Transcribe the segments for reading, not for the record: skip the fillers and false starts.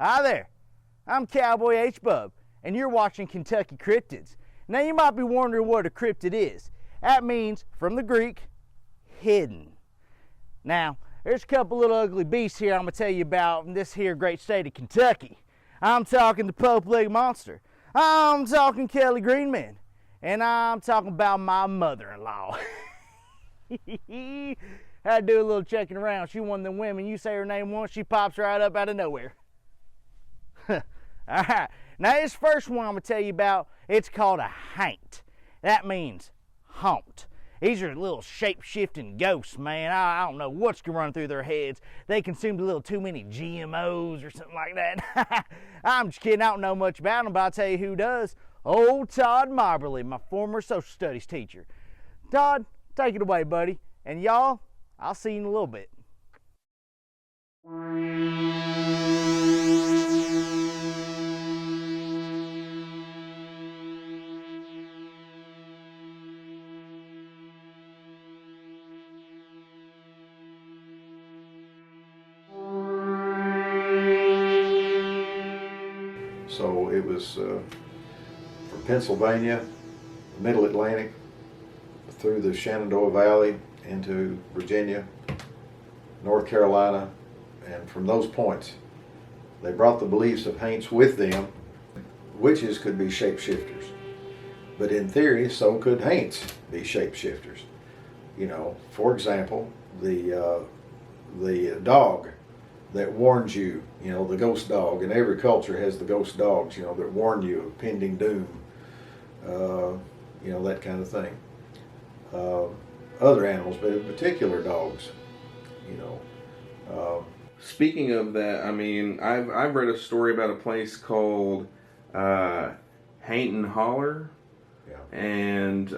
Hi there, I'm Cowboy H-Bub, and you're watching Kentucky Cryptids. Now you might be wondering what a cryptid is. That means, from the Greek, hidden. Now, there's a couple little ugly beasts here I'm going to tell you about in this here great state of Kentucky. I'm talking the Pope Leg Monster, I'm talking Kelly Greenman, and I'm talking about my mother-in-law. Had to do a little checking around. She one of them women, you say her name once, she pops right up out of nowhere. Alright, now this first one I'm going to tell you about, it's called a haint. That means haunt. These are little shape-shifting ghosts, man. I don't know what's going to run through their heads. They consumed a little too many GMOs or something like that. I'm just kidding, I don't know much about them, but I'll tell you who does. Old Todd Marberly, my former social studies teacher. Todd, take it away, buddy. And y'all, I'll see you in a little bit. So it was from Pennsylvania, Middle Atlantic, through the Shenandoah Valley into Virginia, North Carolina, and from those points they brought the beliefs of haints with them. Witches could be shapeshifters, but in theory so could haints be shapeshifters. You know, for example, the dog that warns you, you know, the ghost dog, and every culture has the ghost dogs, you know, that warn you of pending doom, you know, that kind of thing. Other animals, but in particular dogs, you know. Speaking of that, I mean, I've read a story about a place called Hainton Holler, Yeah. and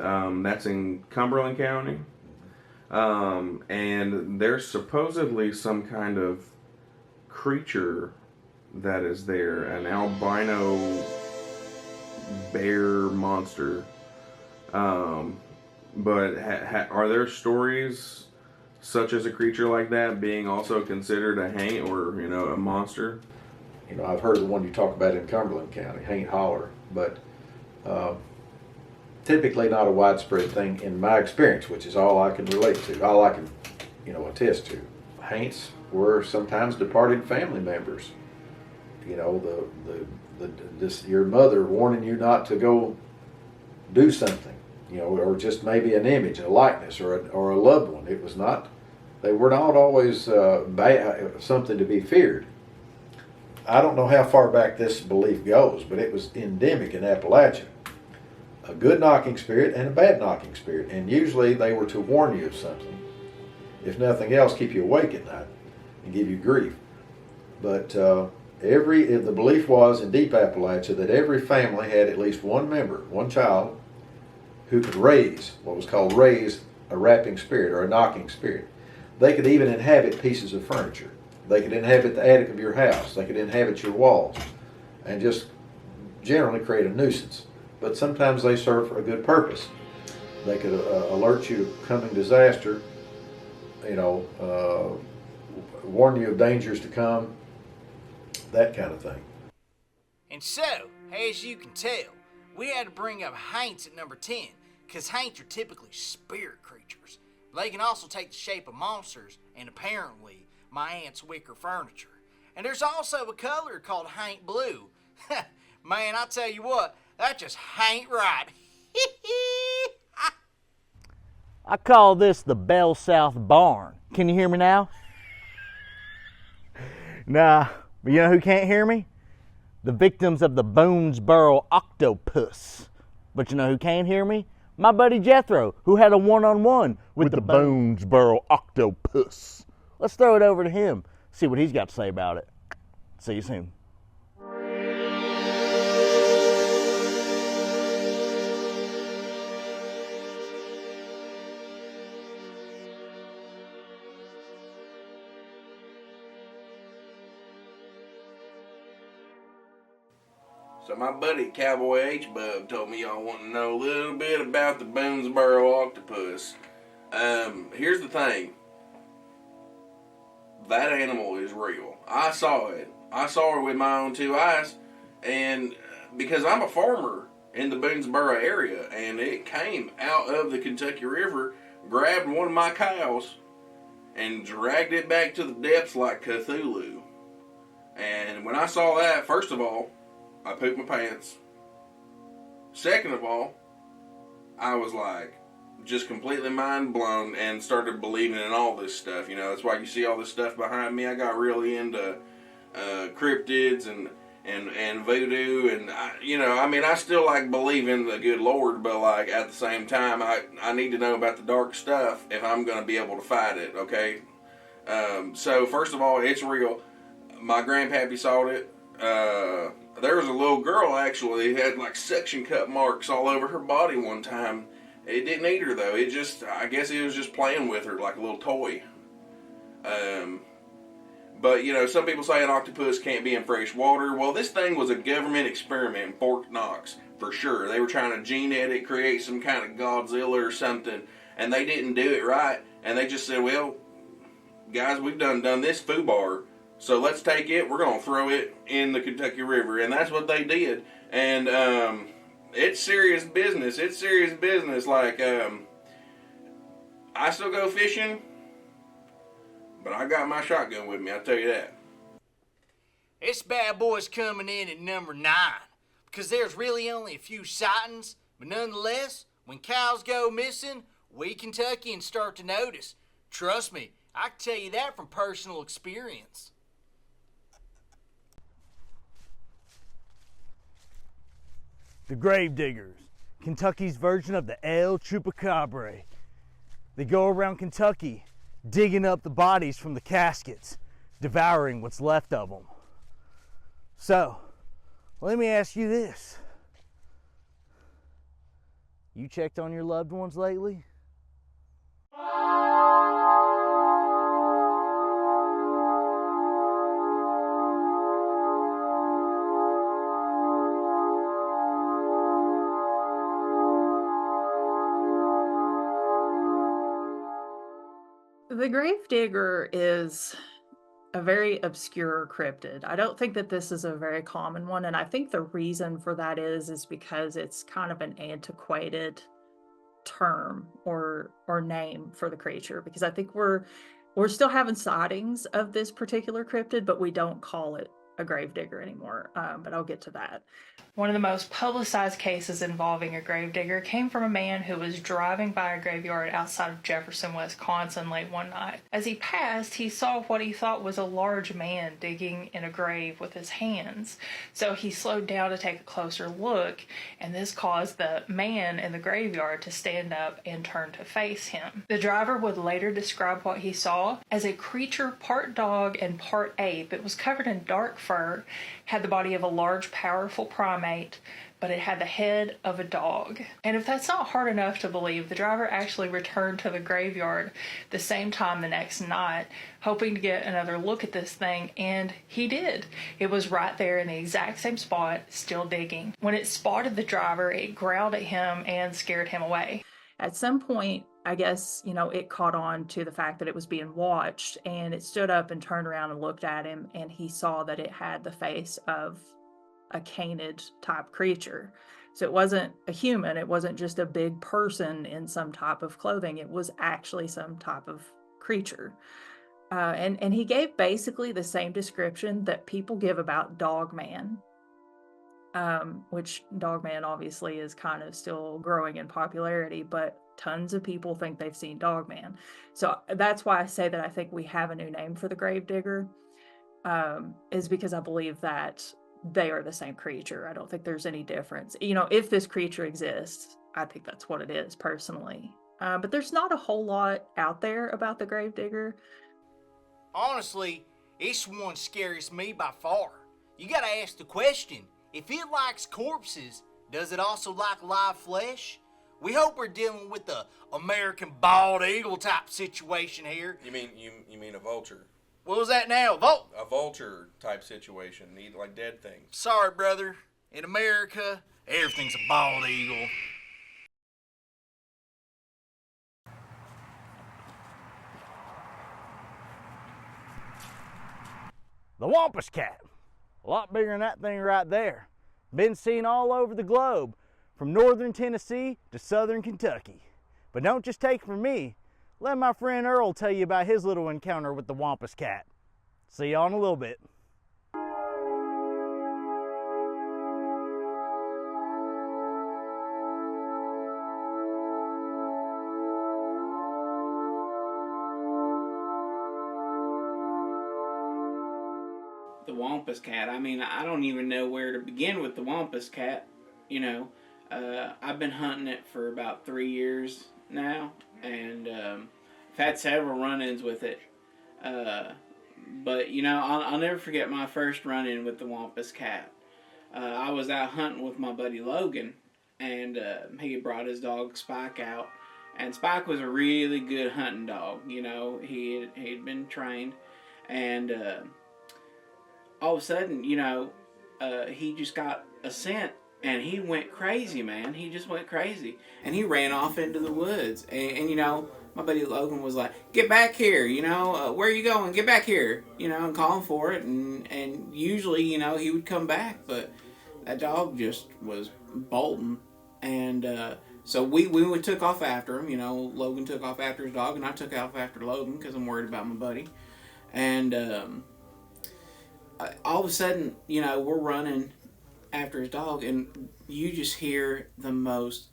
that's in Cumberland County. And there's supposedly some kind of creature that is there, an albino bear monster. But are there stories such as a creature like that being also considered a haint or, you know, a monster? You know, I've heard the one you talk about in Cumberland County, Haint Holler, but typically not a widespread thing in my experience, which is all I can relate to, all I can, you know, attest to. Haints were sometimes departed family members. You know, your mother warning you not to go do something, you know, or just maybe an image, a likeness, or a loved one. It was not, they were not always something to be feared. I don't know how far back this belief goes, but it was endemic in Appalachia. A good knocking spirit and a bad knocking spirit, and usually they were to warn you of something. If nothing else, keep you awake at night and give you grief. But the belief was in deep Appalachia that every family had at least one member, one child, who could raise what was called a rapping spirit or a knocking spirit. They could even inhabit pieces of furniture. They could inhabit the attic of your house. They could inhabit your walls and just generally create a nuisance. But sometimes they serve for a good purpose. They could alert you of coming disaster, you know, warn you of dangers to come, that kind of thing. And so, as you can tell, we had to bring up haints at number 10, because haints are typically spirit creatures. They can also take the shape of monsters, and apparently my aunt's wicker furniture. And there's also a color called haint blue. Man, I tell you what, that just hain't right. I call this the Bell South Barn. Can you hear me now? Nah, but you know who can't hear me? The victims of the Boonesboro octopus. But you know who can hear me? My buddy Jethro, who had a one-on-one with the Boonesboro octopus. Let's throw it over to him, see what he's got to say about it. See you soon. So my buddy Cowboy H-Bub told me y'all want to know a little bit about the Boonesboro octopus. Here's the thing. That animal is real. I saw it. I saw her with my own two eyes, and because I'm a farmer in the Boonesboro area, and it came out of the Kentucky River, grabbed one of my cows, and dragged it back to the depths like Cthulhu. And when I saw that, first of all, I pooped my pants. Second of all, I was like, just completely mind blown and started believing in all this stuff. You know, that's why you see all this stuff behind me. I got really into cryptids and voodoo, and I still like believe in the good Lord, but like at the same time, I need to know about the dark stuff if I'm going to be able to fight it. Okay, so first of all, it's real. My grandpappy saw it. There was a little girl actually who had like suction cut marks all over her body one time. It didn't eat her though. I guess it was just playing with her like a little toy. But some people say an octopus can't be in fresh water. Well, this thing was a government experiment in Fort Knox for sure. They were trying to gene edit, create some kind of Godzilla or something, and they didn't do it right. And they just said, "Well, guys, we've done this foobar, so let's take it. We're gonna throw it in the Kentucky River," and that's what they did. And it's serious business. It's serious business. Like, I still go fishing, but I got my shotgun with me, I'll tell you that. This bad boy's coming in at number 9, because there's really only a few sightings, but nonetheless, when cows go missing, we Kentuckians start to notice. Trust me, I can tell you that from personal experience. The Gravediggers, Kentucky's version of the El Chupacabra. They go around Kentucky digging up the bodies from the caskets, devouring what's left of them. So, let me ask you this. You checked on your loved ones lately? The Gravedigger is a very obscure cryptid. I don't think that this is a very common one, and I think the reason for that is because it's kind of an antiquated term or name for the creature, because I think we're still having sightings of this particular cryptid, but we don't call it a gravedigger anymore. But I'll get to that. One of the most publicized cases involving a gravedigger came from a man who was driving by a graveyard outside of Jefferson, Wisconsin late one night. As he passed, he saw what he thought was a large man digging in a grave with his hands. So he slowed down to take a closer look, and this caused the man in the graveyard to stand up and turn to face him. The driver would later describe what he saw as a creature part dog and part ape. It was covered in dark fur, had the body of a large, powerful primate, but it had the head of a dog. And if that's not hard enough to believe, the driver actually returned to the graveyard the same time the next night, hoping to get another look at this thing, and he did. It was right there in the exact same spot, still digging. When it spotted the driver, it growled at him and scared him away. At some point, I guess, it caught on to the fact that it was being watched, and it stood up and turned around and looked at him, and he saw that it had the face of a canid type creature. So it wasn't a human, it wasn't just a big person in some type of clothing, it was actually some type of creature. And he gave basically the same description that people give about Dogman, which Dogman obviously is kind of still growing in popularity, but tons of people think they've seen Dogman. So that's why I say that I think we have a new name for the gravedigger, is because I believe that they are the same creature. I don't think there's any difference. If this creature exists, I think that's what it is personally. But there's not a whole lot out there about the gravedigger. Honestly, this one scares me by far. You gotta ask the question, if it likes corpses, does it also like live flesh? We hope we're dealing with the American bald eagle type situation here. You mean a vulture? What was that now? A vulture type situation. Eat like dead things. Sorry, brother. In America, everything's a bald eagle. The Wampus Cat. A lot bigger than that thing right there. Been seen all over the globe, from northern Tennessee to southern Kentucky. But don't just take it from me. Let my friend Earl tell you about his little encounter with the Wampus cat. See y'all in a little bit. The Wampus cat. I mean, I don't even know where to begin with the Wampus cat. You know, I've been hunting it for about 3 years now, and I've had several run-ins with it. But, you know, I'll never forget my first run-in with the Wampus cat. I was out hunting with my buddy Logan, and he had brought his dog Spike out. And Spike was a really good hunting dog. You know, he'd been trained, and all of a sudden, you know, he just got a scent, and he went crazy, man. He just went crazy, and he ran off into the woods. And you know, my buddy Logan was like, "Get back here, you know, where are you going? Get back here," you know, and calling for it. And usually, you know, he would come back, but that dog just was bolting. And so we took off after him. You know, Logan took off after his dog, and I took off after Logan because I'm worried about my buddy. And all of a sudden, you know, we're running after his dog, and you just hear the most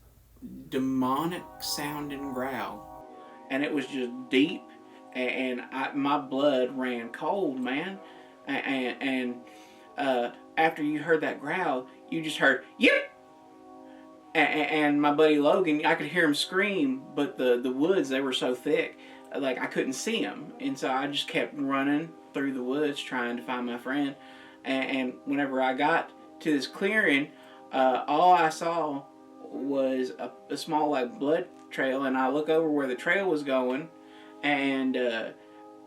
demonic sounding growl, and it was just deep, and my blood ran cold, man. And after you heard that growl, you just heard yip, and my buddy Logan, I could hear him scream, but the woods, they were so thick, like I couldn't see him, and so I just kept running through the woods trying to find my friend. And whenever I got to this clearing, all I saw was a small like blood trail, and I look over where the trail was going, and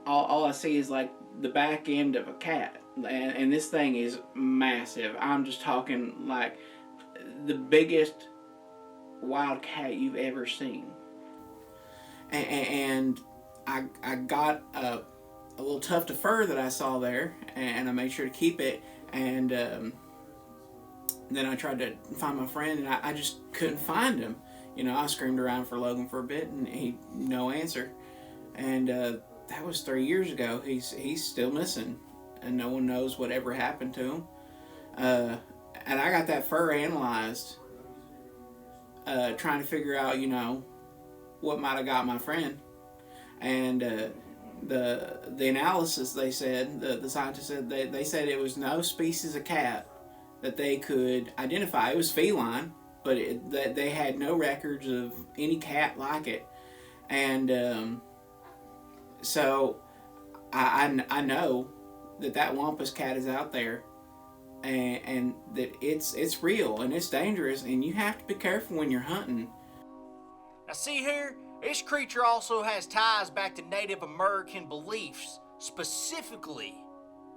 all I see is like the back end of a cat, and this thing is massive. I'm just talking like the biggest wild cat you've ever seen. And I got a little tuft of fur that I saw there, and I made sure to keep it. And then I tried to find my friend, and I just couldn't find him. You know, I screamed around for Logan for a bit, and he no answer. And that was 3 years ago. He's still missing, and no one knows whatever happened to him. And I got that fur analyzed, trying to figure out, you know, what might have got my friend. And the analysis, they said, the scientists said, they said it was no species of cat that they could identify. It was feline, but that they had no records of any cat like it. And so I know that Wampus cat is out there, and that it's real and it's dangerous, and you have to be careful when you're hunting. Now see here, this creature also has ties back to Native American beliefs, specifically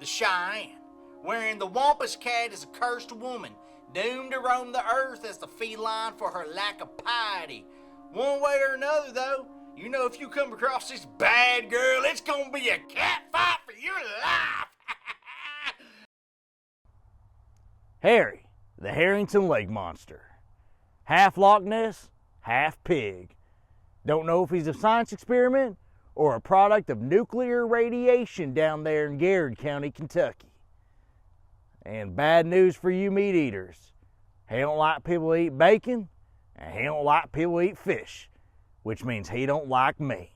the Cheyenne, wherein the Wampus cat is a cursed woman, doomed to roam the earth as the feline for her lack of piety. One way or another, though, you know, if you come across this bad girl, it's gonna be a cat fight for your life. Harry, the Harrington Lake Monster. Half Loch Ness, half pig. Don't know if he's a science experiment or a product of nuclear radiation down there in Garrett County, Kentucky. And bad news for you meat eaters. He don't like people to eat bacon, and he don't like people to eat fish, which means he don't like me.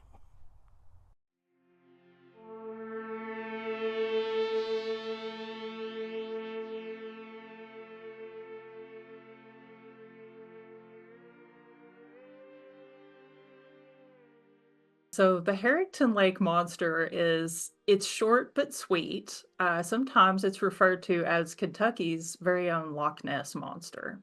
So the Harrington Lake Monster it's short but sweet. Sometimes it's referred to as Kentucky's very own Loch Ness Monster.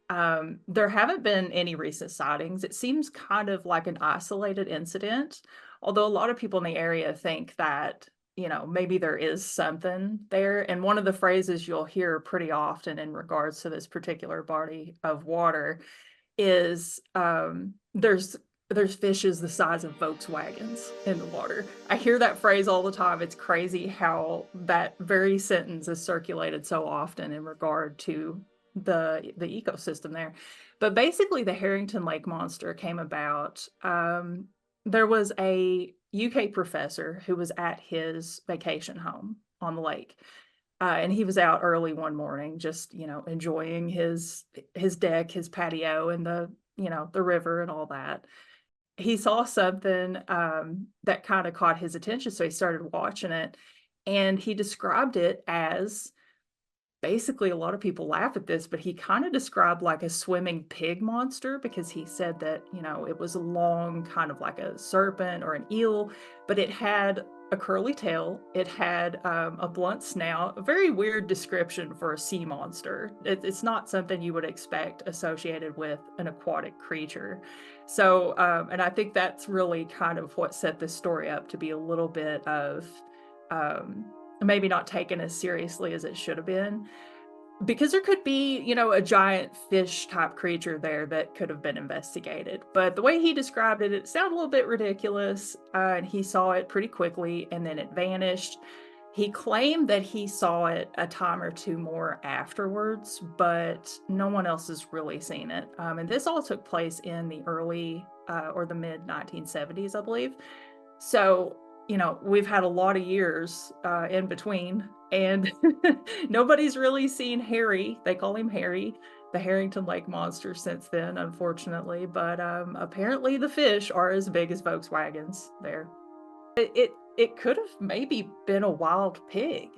There haven't been any recent sightings. It seems kind of like an isolated incident, although a lot of people in the area think that, you know, maybe there is something there. And one of the phrases you'll hear pretty often in regards to this particular body of water is there's fishes the size of Volkswagens in the water. I hear that phrase all the time. It's crazy how that very sentence is circulated so often in regard to the ecosystem there. But basically, the Harrington Lake monster came about. There was a UK professor who was at his vacation home on the lake. And he was out early one morning, just, enjoying his deck, his patio, and the river and all that. He saw something that kind of caught his attention, so he started watching it, and he described it as, basically, a lot of people laugh at this, but he kind of described like a swimming pig monster, because he said that, it was a long, kind of like a serpent or an eel, but it had a curly tail. It had a blunt snout, a very weird description for a sea monster. It's not something you would expect associated with an aquatic creature. So, and I think that's really kind of what set this story up to be a little bit of maybe not taken as seriously as it should have been, because there could be, a giant fish type creature there that could have been investigated. But the way he described it, it sounded a little bit ridiculous, and he saw it pretty quickly and then it vanished. He claimed that he saw it a time or two more afterwards, but no one else has really seen it. And this all took place in the early or the mid 1970s, I believe. So, we've had a lot of years in between, and nobody's really seen Harry. They call him Harry, the Harrington Lake monster, since then, unfortunately. But apparently the fish are as big as Volkswagens there. It could have maybe been a wild pig.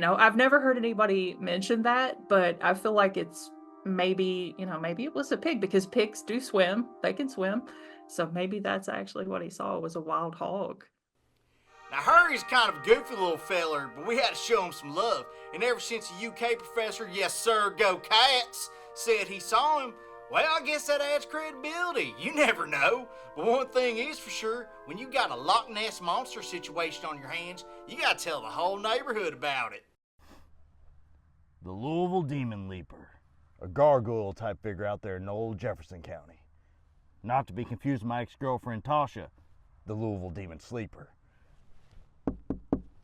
I've never heard anybody mention that, but I feel like it's maybe it was a pig, because pigs do swim. They can swim. So maybe that's actually what he saw, was a wild hog. Now, Harry's kind of a goofy little feller, but we had to show him some love. And ever since the UK professor, yes sir, go Cats, said he saw him, well, I guess that adds credibility. You never know. But one thing is for sure, when you got a Loch Ness monster situation on your hands, you gotta tell the whole neighborhood about it. The Louisville Demon Leaper, a gargoyle type figure out there in old Jefferson County. Not to be confused with my ex-girlfriend Tasha, the Louisville Demon Sleeper.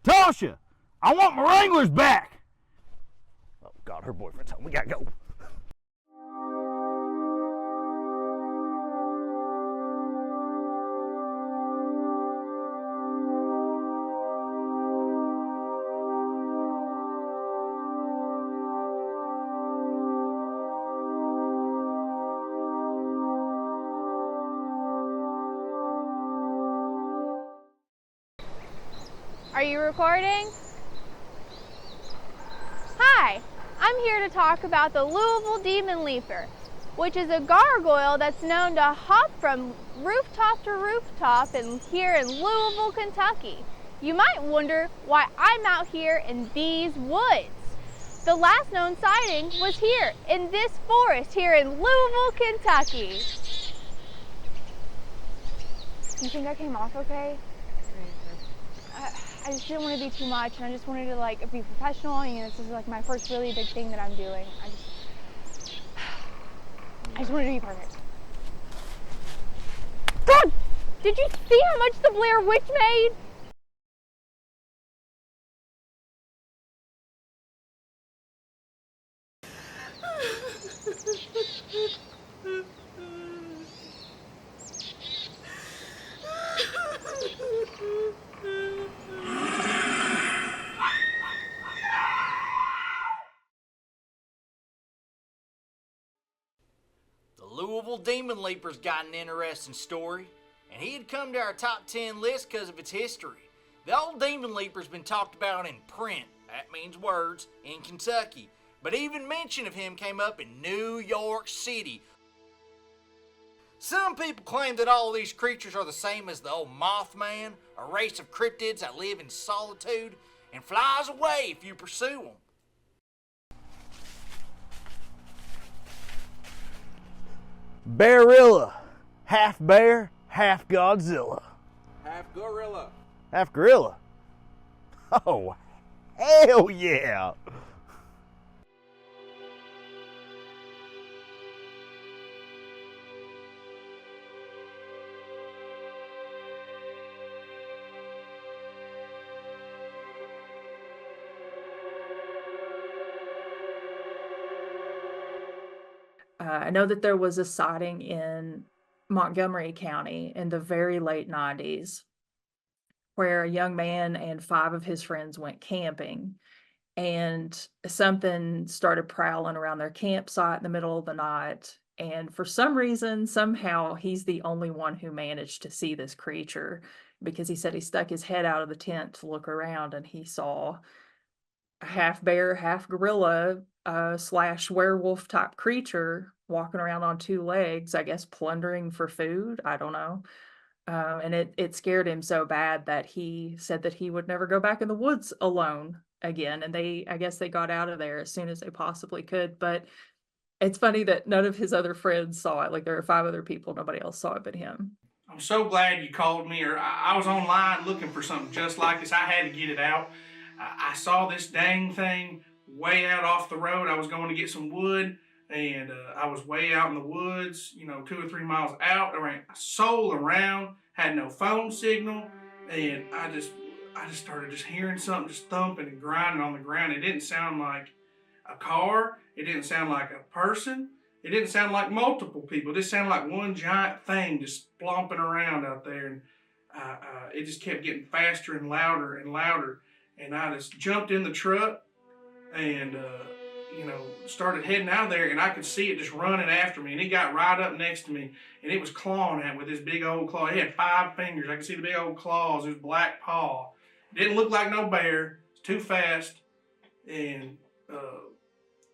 Tasha, I want my Wranglers back! Oh God, her boyfriend's home. We gotta go. Are you recording? Hi, I'm here to talk about the Louisville Demon Leaper, which is a gargoyle that's known to hop from rooftop to rooftop here in Louisville, Kentucky. You might wonder why I'm out here in these woods. The last known sighting was here in this forest here in Louisville, Kentucky. You think I came off okay? I just didn't want to do too much, and I just wanted to be professional. This is my first really big thing that I'm doing. I just wanted to be perfect. God, did you see how much the Blair Witch made? The Louisville Demon Leaper's got an interesting story, and he had come to our top 10 list because of its history. The old Demon Leaper's been talked about in print, that means words, in Kentucky, but even mention of him came up in New York City. Some people claim that all these creatures are the same as the old Mothman, a race of cryptids that live in solitude and flies away if you pursue them. Bearilla, half bear, half Godzilla. Half gorilla. Half gorilla. Oh, hell yeah. I know that there was a sighting in Montgomery County in the very late 90s where a young man and 5 of his friends went camping, and something started prowling around their campsite in the middle of the night. And for some reason, somehow, he's the only one who managed to see this creature, because he said he stuck his head out of the tent to look around and he saw a half bear, half gorilla, slash werewolf type creature walking around on 2 legs, I guess plundering for food. I don't know. And it scared him so bad that he said that he would never go back in the woods alone again. And I guess they got out of there as soon as they possibly could. But it's funny that none of his other friends saw it. Like, there are 5 other people, nobody else saw it but him. I'm so glad you called me, or I was online looking for something just like this. I had to get it out. I saw this dang thing way out off the road. I was going to get some wood, and I was way out in the woods, 2 or 3 miles out. There ain't a soul around, had no phone signal, and I just started just hearing something just thumping and grinding on the ground. It didn't sound like a car. It didn't sound like a person. It didn't sound like multiple people. It just sounded like one giant thing just plomping around out there. And it just kept getting faster and louder and louder. And I just jumped in the truck and, started heading out of there. And I could see it just running after me. And it got right up next to me. And it was clawing at me with this big old claw. It had 5 fingers. I could see the big old claws. It was black paw. It didn't look like no bear. It's too fast. And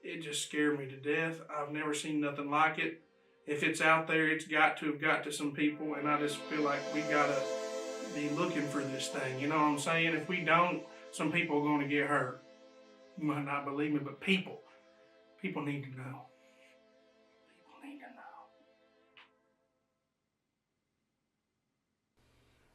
it just scared me to death. I've never seen nothing like it. If it's out there, it's got to have got to some people, and I just feel like we gotta be looking for this thing. You know what I'm saying? If we don't, some people are going to get hurt. You might not believe me, but people need to know. People need to know.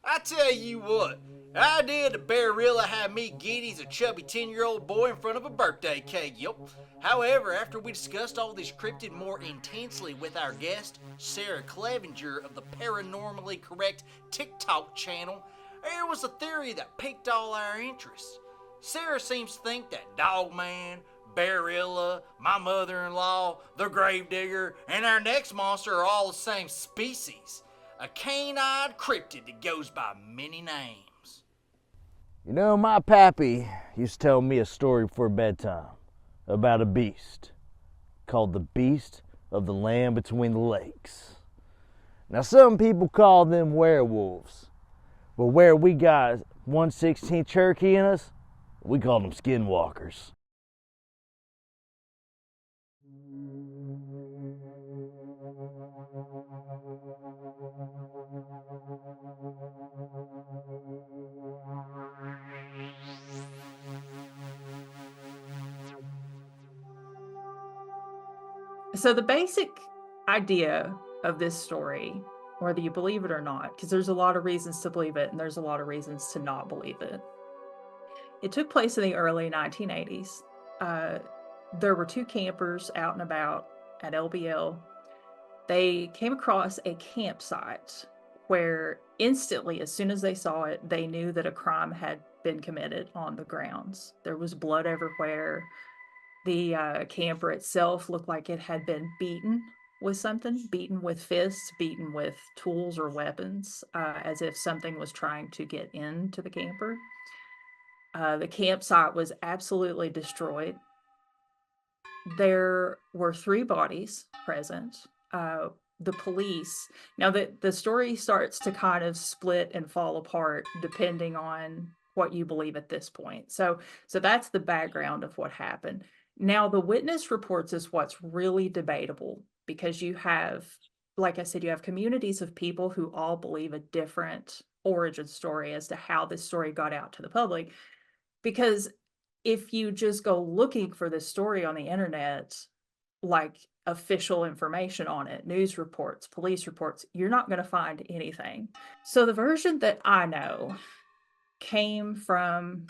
I tell you what, the idea that Barilla had me giddy as a chubby 10-year-old boy in front of a birthday cake, yup. However, after we discussed all this cryptid more intensely with our guest, Sarah Clevenger of the Paranormally Correct TikTok channel, there was a theory that piqued all our interest. Sarah seems to think that Dogman, Barilla, my mother-in-law, the Gravedigger, and our next monster are all the same species. A cane-eyed cryptid that goes by many names. You know, my pappy used to tell me a story before bedtime about a beast called the Beast of the Land Between the Lakes. Now, some people call them werewolves, but where we got 1/16 Cherokee in us, we call them skinwalkers. So the basic idea of this story, whether you believe it or not, because there's a lot of reasons to believe it and there's a lot of reasons to not believe it. It took place in the early 1980s. There were 2 campers out and about at LBL. They came across a campsite where instantly, as soon as they saw it, they knew that a crime had been committed on the grounds. There was blood everywhere. The camper itself looked like it had been beaten with something, beaten with fists, beaten with tools or weapons, as if something was trying to get into the camper. The campsite was absolutely destroyed. There were 3 bodies present. The police, now the story starts to kind of split and fall apart depending on what you believe at this point. So that's the background of what happened. Now, the witness reports is what's really debatable, because you have, like I said, you have communities of people who all believe a different origin story as to how this story got out to the public. Because if you just go looking for this story on the internet, like official information on it, news reports, police reports, you're not going to find anything. So the version that I know came from,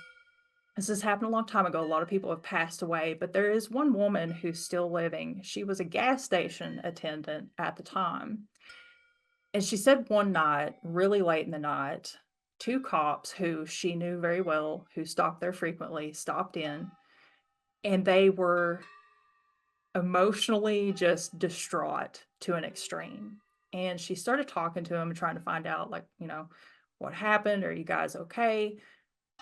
this has happened a long time ago. A lot of people have passed away, but there is one woman who's still living. She was a gas station attendant at the time. And she said one night, really late in the night, 2 cops who she knew very well, who stopped there frequently, stopped in, and they were emotionally just distraught to an extreme. And she started talking to him and trying to find out, like, what happened? Are you guys okay?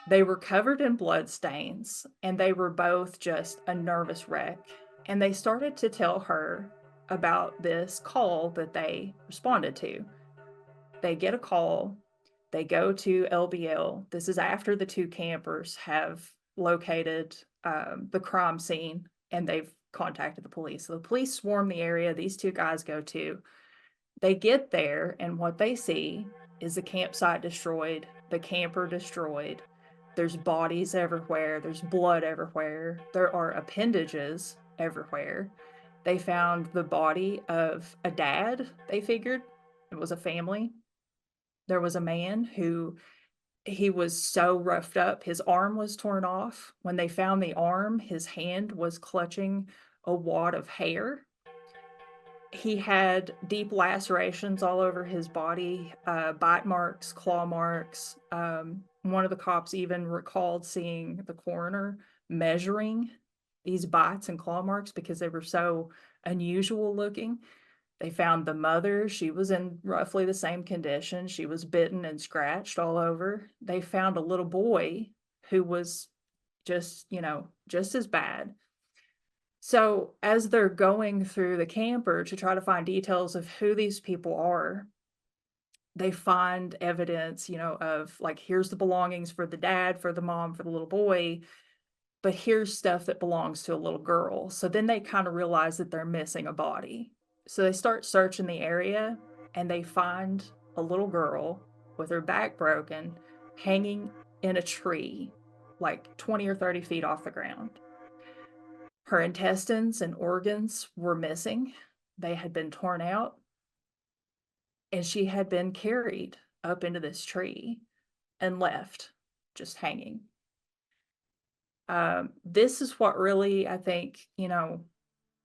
They were covered in blood stains and they were both just a nervous wreck. And they started to tell her about this call that they responded to. They get a call, they go to LBL. This is after the two campers have located the crime scene and they've contacted the police. So the police swarm the area these two guys go to. They get there, and what they see is the campsite destroyed, the camper destroyed. There's bodies everywhere, there's blood everywhere, there are appendages everywhere. They found the body of a dad, they figured. It was a family. There was a man who he was so roughed up, his arm was torn off. When they found the arm, his hand was clutching a wad of hair. He had deep lacerations all over his body, bite marks, claw marks. One of the cops even recalled seeing the coroner measuring these bites and claw marks because they were so unusual looking. They found the mother. She was in roughly the same condition. She was bitten and scratched all over. They found a little boy who was just as bad. So as they're going through the camper to try to find details of who these people are, they find evidence, of like, here's the belongings for the dad, for the mom, for the little boy, but here's stuff that belongs to a little girl. So then they kind of realize that they're missing a body. So they start searching the area and they find a little girl with her back broken, hanging in a tree, like 20 or 30 feet off the ground. Her intestines and organs were missing. They had been torn out, and she had been carried up into this tree and left just hanging. This is what really, I think,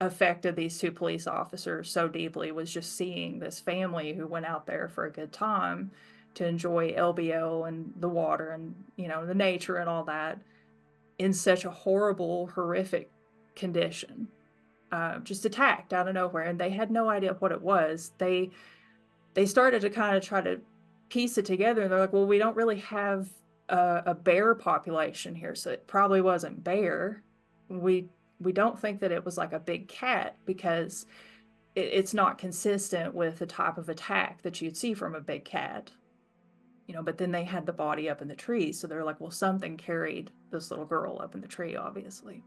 affected these two police officers so deeply, was just seeing this family who went out there for a good time to enjoy LBO and the water and, the nature and all that in such a horrible, horrific condition, just attacked out of nowhere, and they had no idea what it was. They started to kind of try to piece it together, and they're like, well, we don't really have a bear population here, so it probably wasn't bear. We don't think that it was like a big cat because it's not consistent with the type of attack that you'd see from a big cat. But then they had the body up in the tree, so they're like, well, something carried this little girl up in the tree, obviously.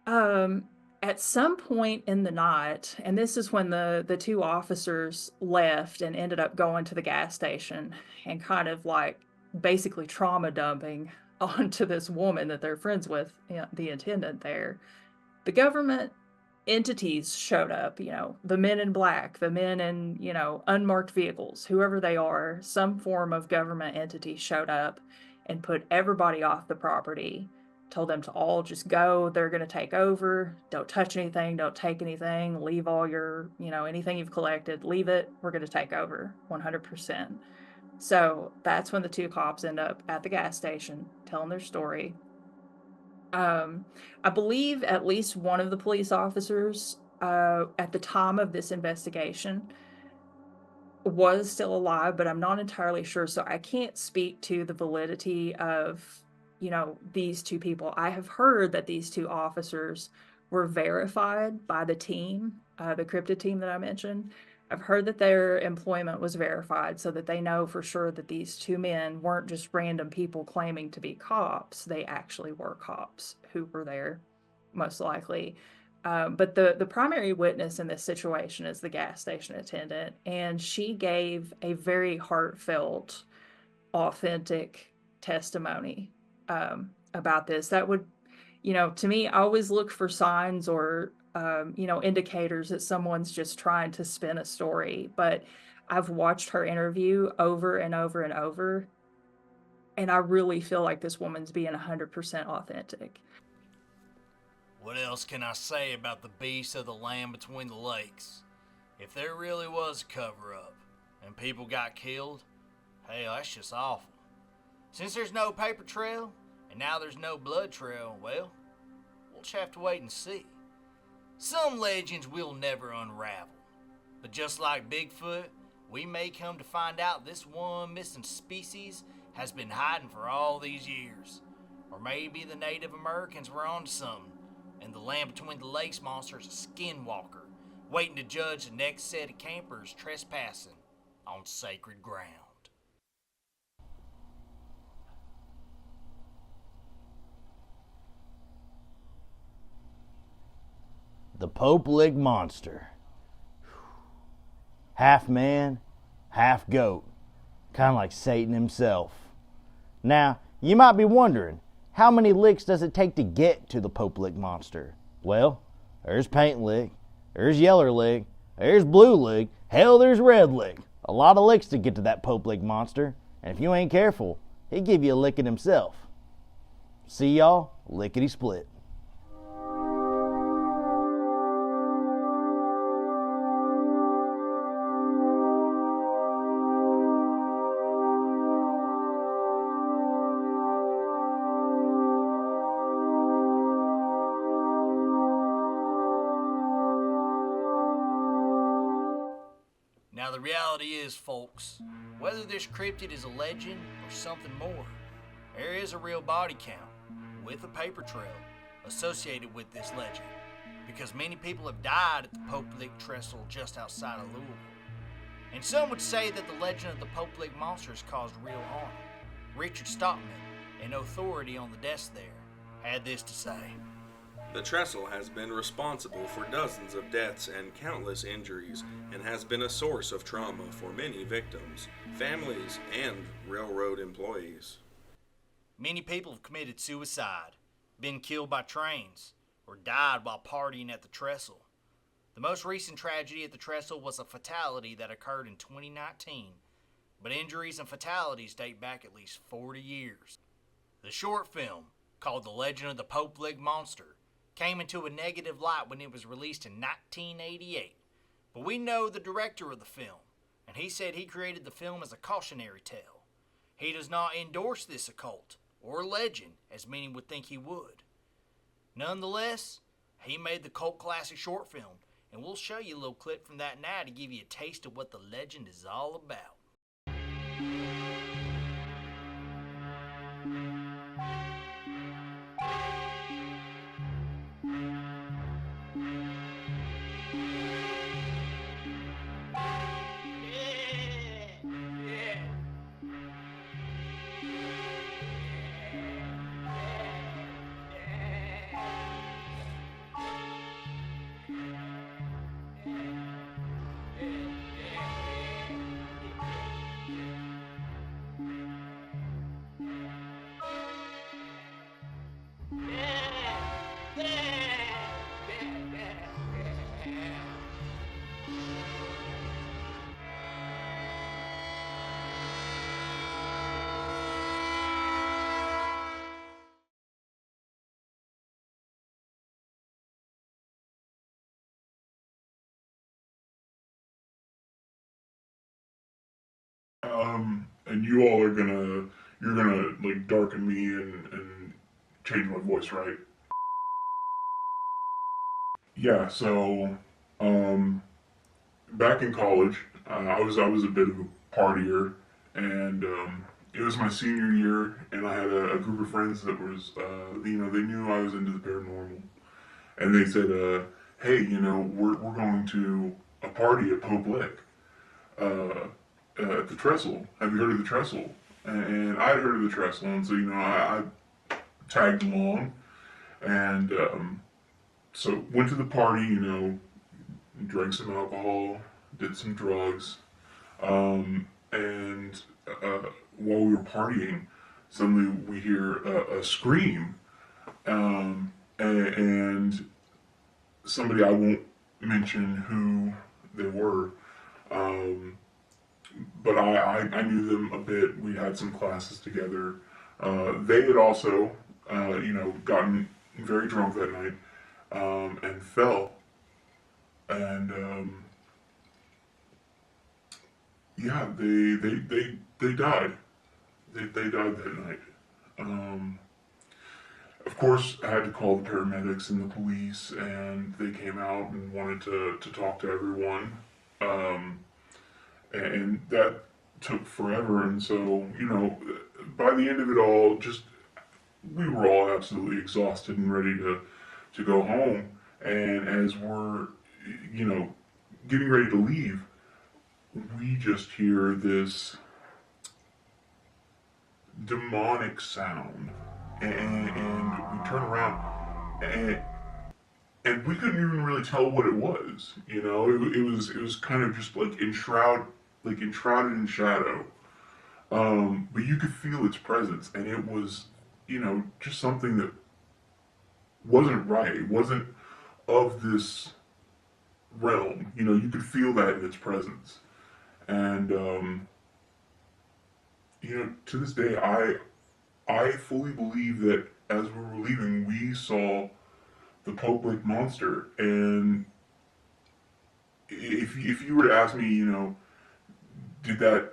At some point in the night, and this is when the two officers left and ended up going to the gas station and kind of like basically trauma dumping onto this woman that they're friends with, the attendant there. The government entities showed up, the men in black, the men in, unmarked vehicles, whoever they are, some form of government entity showed up and put everybody off the property, told them to all just go, they're going to take over, don't touch anything, don't take anything, leave all your, anything you've collected, leave it, we're going to take over 100%. So that's when the two cops end up at the gas station telling their story. I believe at least one of the police officers at the time of this investigation was still alive, but I'm not entirely sure. So I can't speak to the validity of, these two people. I have heard that these two officers were verified by the team, the cryptid team that I mentioned. I've heard that their employment was verified so that they know for sure that these two men weren't just random people claiming to be cops. They actually were cops who were there, most likely. But the primary witness in this situation is the gas station attendant, and she gave a very heartfelt, authentic testimony about this. That would, to me, I always look for signs or indicators that someone's just trying to spin a story. But I've watched her interview over and over and over, and I really feel like this woman's being 100% authentic. What else can I say about the beast of the land between the lakes? If there really was a cover-up and people got killed, hell, that's just awful. Since there's no paper trail, and now there's no blood trail, well, we'll just have to wait and see. Some legends we'll never unravel. But just like Bigfoot, we may come to find out this one missing species has been hiding for all these years. Or maybe the Native Americans were onto something, and the land between the lakes monster is a skinwalker, waiting to judge the next set of campers trespassing on sacred ground. The Pope Lick Monster. Half man, half goat. Kind of like Satan himself. Now, you might be wondering, how many licks does it take to get to the Pope Lick Monster? Well, there's Paint Lick, there's Yeller Lick, there's Blue Lick, hell, there's Red Lick. A lot of licks to get to that Pope Lick Monster, and if you ain't careful, he'll give you a licking himself. See y'all, lickety split. Now the reality is, folks, whether this cryptid is a legend or something more, there is a real body count with a paper trail associated with this legend, because many people have died at the Pope Lick Trestle just outside of Louisville. And some would say that the legend of the Pope Lick Monster has caused real harm. Richard Stockman, an authority on the desk there, had this to say. The trestle has been responsible for dozens of deaths and countless injuries, and has been a source of trauma for many victims, families, and railroad employees. Many people have committed suicide, been killed by trains, or died while partying at the trestle. The most recent tragedy at the trestle was a fatality that occurred in 2019, but injuries and fatalities date back at least 40 years. The short film, called The Legend of the Pope Lick Monster, came into a negative light when it was released in 1988. But we know the director of the film, and he said he created the film as a cautionary tale. He does not endorse this occult or legend as many would think he would. Nonetheless, he made the cult classic short film, and we'll show you a little clip from that now to give you a taste of what the legend is all about. And you all are you're gonna like darken me and change my voice, right? Yeah, so, back in college, I was a bit of a partier, and, it was my senior year, and I had a group of friends that was, they knew I was into the paranormal, and they said, hey, we're going to a party at Pope Lick, at the Trestle. Have you heard of the Trestle? And I'd heard of the Trestle, and so, I tagged along, and, so went to the party, drank some alcohol, did some drugs, and while we were partying, suddenly we hear a scream, and somebody, I won't mention who they were, but I knew them a bit. We had some classes together. They had also, gotten very drunk that night, and fell, and yeah, they died. They died that night. of course, I had to call the paramedics and the police, and they came out and wanted to talk to everyone. Um, and that took forever. And so, by the end of it all, just we were all absolutely exhausted and ready to go home. And as we're, getting ready to leave, we just hear this demonic sound, and we turn around, and we couldn't even really tell what it was. It was kind of just like enshrouded in shadow. But you could feel its presence, and it was, just something that wasn't right. It wasn't of this realm. You could feel that in its presence. And to this day, I fully believe that as we were leaving, we saw the Pope Lake monster. And if you were to ask me, did that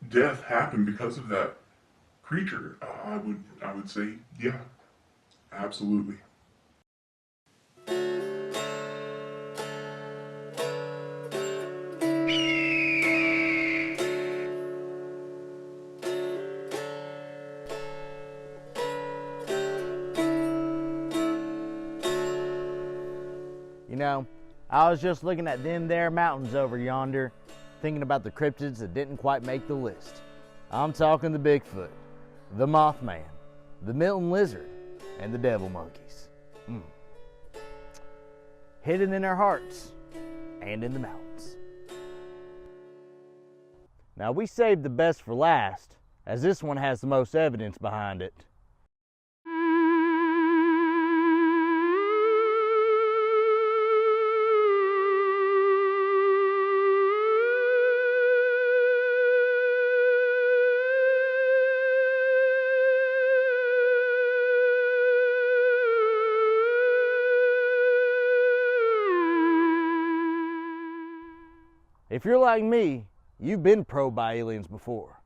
death happen because of that creature? I would say, yeah, absolutely. I was just looking at them there mountains over yonder, thinking about the cryptids that didn't quite make the list. I'm talking the Bigfoot, the Mothman, the Milton Lizard, and the Devil Monkeys. Hidden in our hearts and in the mountains. Now we saved the best for last, as this one has the most evidence behind it. If you're like me, you've been probed by aliens before.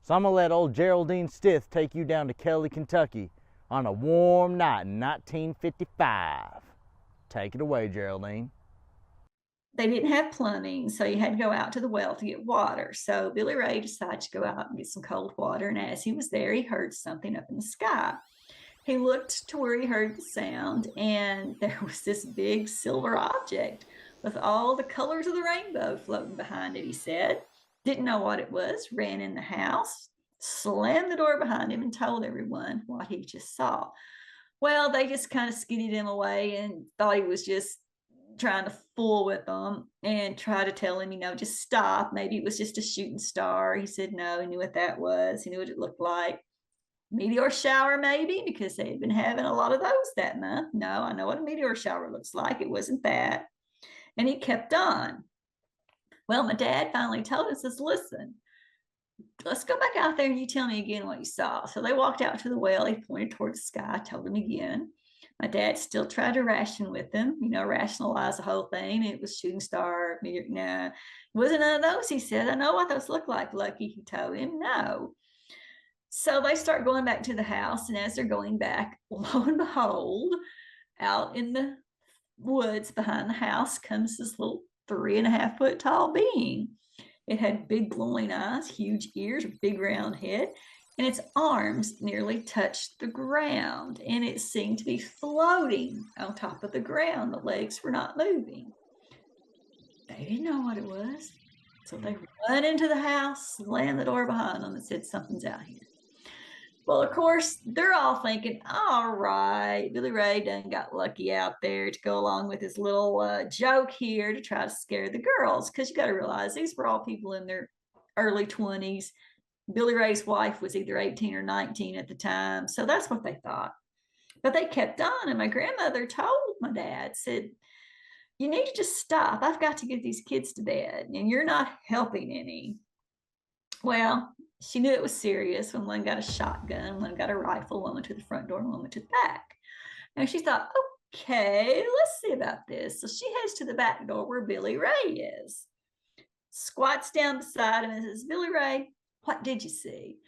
So I'm gonna let old Geraldine Stith take you down to Kelly, Kentucky on a warm night in 1955. Take it away, Geraldine. They didn't have plumbing, so you had to go out to the well to get water. So Billy Ray decided to go out and get some cold water, and as he was there, he heard something up in the sky. He looked to where he heard the sound, and there was this big silver object with all the colors of the rainbow floating behind it, he said. Didn't know what it was, ran in the house, slammed the door behind him, and told everyone what he just saw. Well, they just kind of skidded him away and thought he was just trying to fool with them and try to tell him, just stop. Maybe it was just a shooting star. He said no, he knew what that was. He knew what it looked like. Meteor shower, maybe, because they had been having a lot of those that month. No, I know what a meteor shower looks like. It wasn't that. And he kept on. Well, my dad finally told us, says, listen, let's go back out there and you tell me again what you saw. So they walked out to the well. He pointed towards the sky, told him again. My dad still tried to ration with him, rationalize the whole thing. It was shooting star, nah, it wasn't none of those, he said. I know what those look like, Lucky, he told him. No. So they start going back to the house, and as they're going back, lo and behold, out in the woods behind the house comes this little 3.5 foot tall being. It had big glowing eyes, huge ears, a big round head, and its arms nearly touched the ground, and it seemed to be floating on top of the ground. The legs were not moving. They didn't know what it was, so they run into the house, slammed the door behind them, and said, something's out here. Well, of course, they're all thinking, all right, Billy Ray done got lucky out there to go along with his little joke here to try to scare the girls. Because you got to realize these were all people in their early 20s. Billy Ray's wife was either 18 or 19 at the time. So that's what they thought. But they kept on. And my grandmother told my dad, said, you need to just stop. I've got to get these kids to bed. And you're not helping any. Well, she knew it was serious when one got a shotgun, one got a rifle, one went to the front door, and one went to the back. And she thought, okay, let's see about this. So she heads to the back door where Billy Ray is, squats down beside him and says, Billy Ray, what did you see?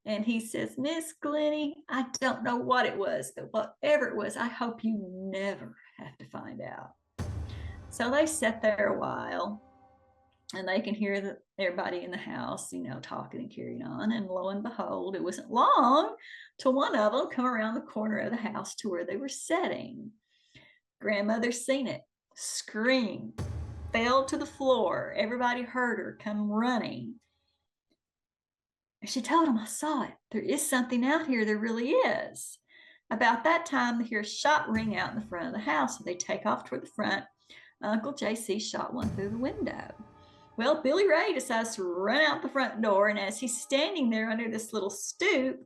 And he says, Miss Glennie, I don't know what it was, but whatever it was, I hope you never have to find out. So they sat there a while, and they can hear everybody in the house, talking and carrying on. And lo and behold, it wasn't long till one of them come around the corner of the house to where they were sitting. Grandmother seen it, screamed, fell to the floor. Everybody heard her come running. And she told him, I saw it. There is something out here. There really is. About that time, they hear a shot ring out in the front of the house. So they take off toward the front. Uncle JC shot one through the window. Well, Billy Ray decides to run out the front door. And as he's standing there under this little stoop,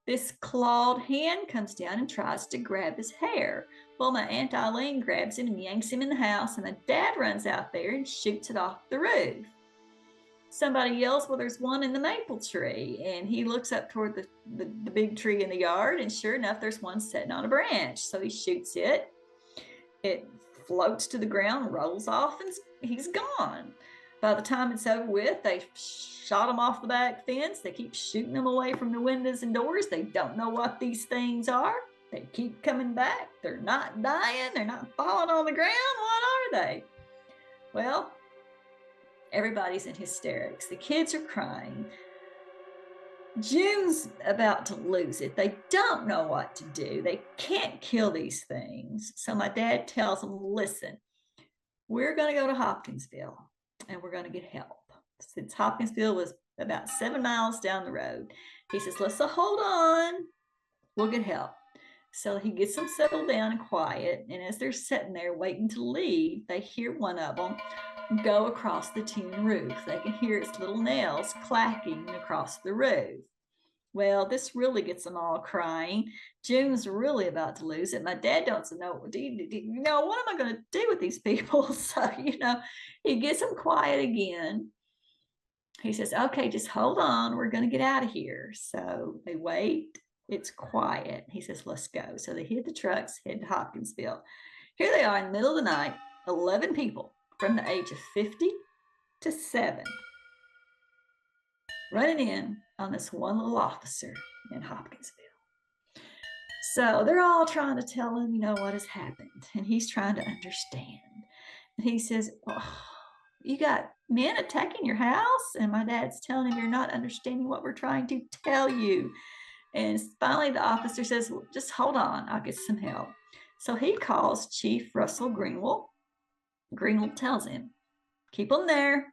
this clawed hand comes down and tries to grab his hair. Well, my Aunt Eileen grabs him and yanks him in the house. And my dad runs out there and shoots it off the roof. Somebody yells, well, there's one in the maple tree. And he looks up toward the big tree in the yard, and sure enough, there's one sitting on a branch. So he shoots it. It floats to the ground, rolls off, and he's gone. By the time it's over with, they shot him off the back fence. They keep shooting them away from the windows and doors. They don't know what these things are. They keep coming back. They're not dying. They're not falling on the ground. What are they? Well, everybody's in hysterics. The kids are crying. June's about to lose it. They don't know what to do. They can't kill these things. So my dad tells them, listen, we're going to go to Hopkinsville and we're going to get help. Since Hopkinsville was about 7 miles down the road, he says, let's hold on. We'll get help. So he gets them settled down and quiet. And as they're sitting there waiting to leave, they hear one of them go across the tin roof. They can hear its little nails clacking across the roof. Well, this really gets them all crying. June's really about to lose it. My dad doesn't know, what am I going to do with these people? So, he gets them quiet again. He says, okay, just hold on. We're going to get out of here. So they wait. It's quiet. He says, let's go. So they hit the trucks, head to Hopkinsville. Here they are in the middle of the night, 11 people from the age of 50 to 7, running in on this one little officer in Hopkinsville. So they're all trying to tell him, what has happened. And he's trying to understand. And he says, you got men attacking your house? And my dad's telling him, you're not understanding what we're trying to tell you. And finally, the officer says, well, just hold on, I'll get some help. So he calls Chief Russell Greenwell. Greenwell tells him, keep them there,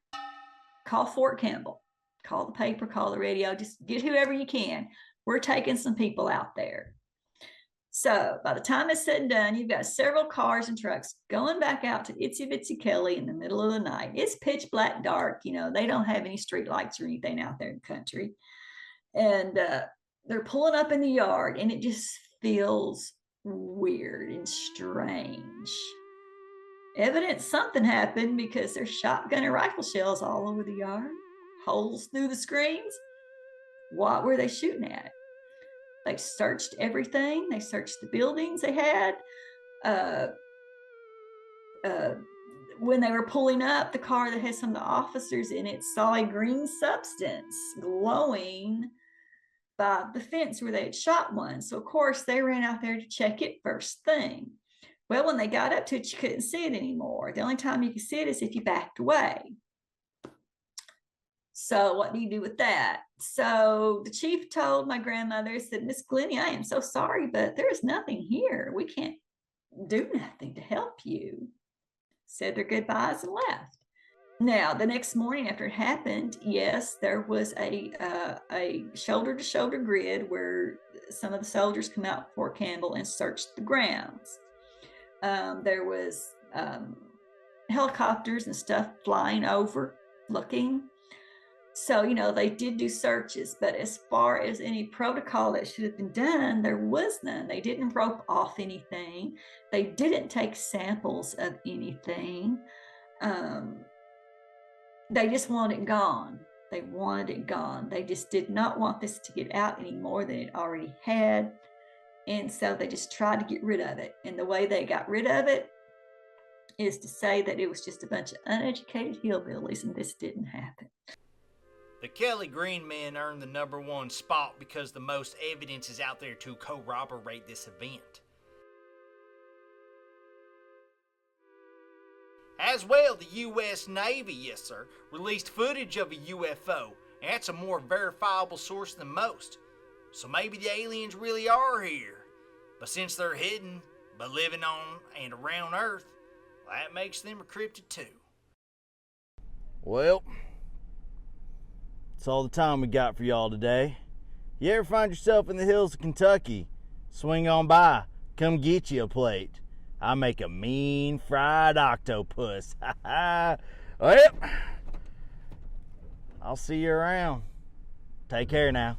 call Fort Campbell, call the paper, call the radio, just get whoever you can. We're taking some people out there. So by the time it's said and done, you've got several cars and trucks going back out to Itsy Bitsy Kelly in the middle of the night. It's pitch black dark. They don't have any street lights or anything out there in the country. And they're pulling up in the yard, and it just feels weird and strange. Evidence something happened because there's shotgun and rifle shells all over the yard, holes through the screens. What were they shooting at? They searched everything. They searched the buildings they had. When they were pulling up, the car that had some of the officers in it saw a green substance glowing by the fence where they had shot one. So, of course, they ran out there to check it first thing. Well, when they got up to it, you couldn't see it anymore. The only time you could see it is if you backed away. So what do you do with that? So the chief told my grandmother, said, Miss Glennie, I am so sorry, but there is nothing here. We can't do nothing to help you. Said their goodbyes and left. Now, the next morning after it happened, yes, there was a shoulder-to-shoulder grid where some of the soldiers come out Fort Campbell and searched the grounds. There was helicopters and stuff flying over, looking. So, they did do searches, but as far as any protocol that should have been done, there was none. They didn't rope off anything. They didn't take samples of anything. They just wanted it gone. They wanted it gone. They just did not want this to get out any more than it already had. And so they just tried to get rid of it. And the way they got rid of it is to say that it was just a bunch of uneducated hillbillies and this didn't happen. The Kelly Green men earned the #1 spot because the most evidence is out there to corroborate this event. As well, the U.S. Navy, yes sir, released footage of a UFO, and that's a more verifiable source than most. So maybe the aliens really are here. But since they're hidden, but living on and around Earth, that makes them a cryptid too. Well, that's all the time we got for y'all today. You ever find yourself in the hills of Kentucky, swing on by, come get you a plate. I make a mean fried octopus. Well, I'll see you around. Take care now.